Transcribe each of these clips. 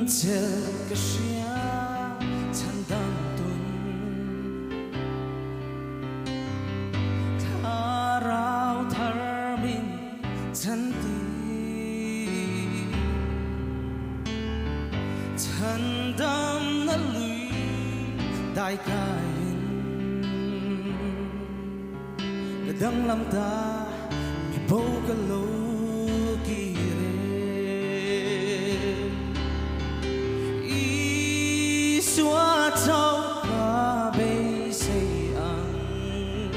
Tel Kashia Chandang Tun Tharau Tharmin Chanti Chandam Nalui Dai Kain Gadang Lamda Mi Bogalo Xóa trâu cả bê xây ăn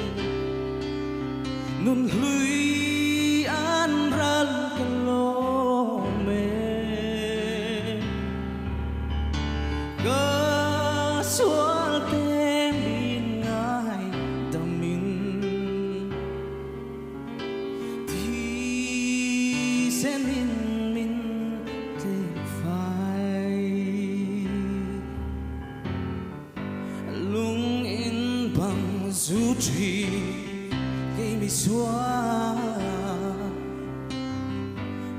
nun lùi an răn cả lô mê gơ xóa tê min ngài tâm min thì sẽ min tên phai lung in bằng du trì gây mi xóa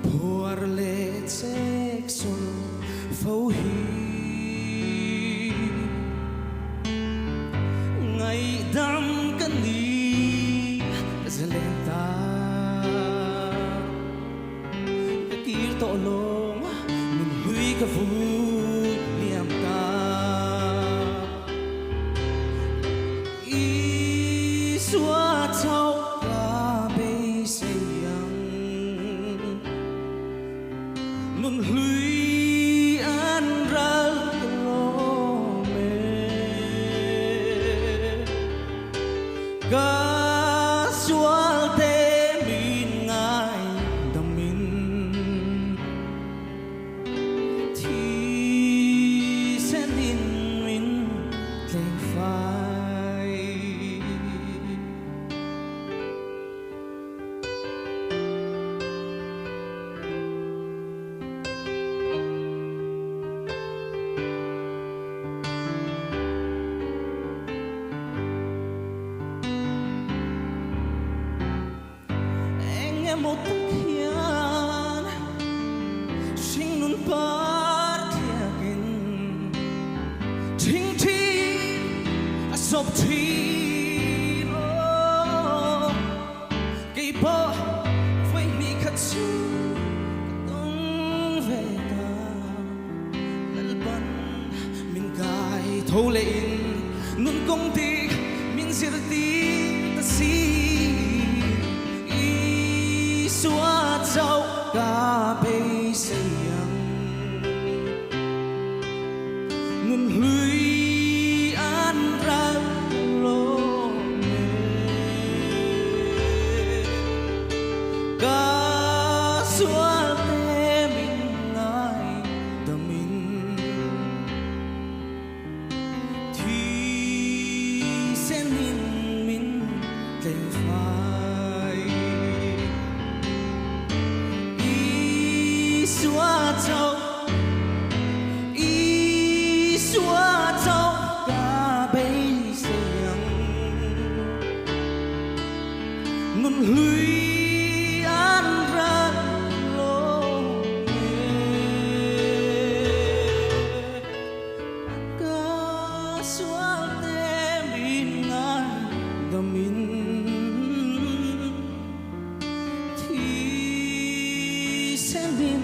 por lệ check sol phâu hi ngày đam cân đi zelenta cái kia tổ lông mình huy cái vui niềm ta xóa trâu cả bê xây ăn nun lùi an ra lô mê gà xóa tê min ngài đầm min thì sẽ nhìn mình thành phai một tấc hiền sinh nun par thia kin thing thi a sop thi no cây po với mi khát chu đông về ta lal ban min gai thâu lên nun công ty min sir ti ta si xóa trâu cả bê xây ăn nun lùi an ra lô mê cả xóa tê mình ngài đầm mình thì sẽ nhìn mình thành phai xóa trâu cả bê xây ăn nun lùi an ra lô mê cả xóa tê min ngài đầm min thì sẽ đến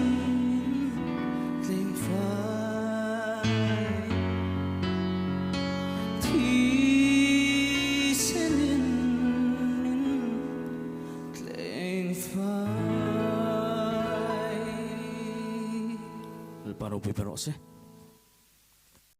Para o peperose.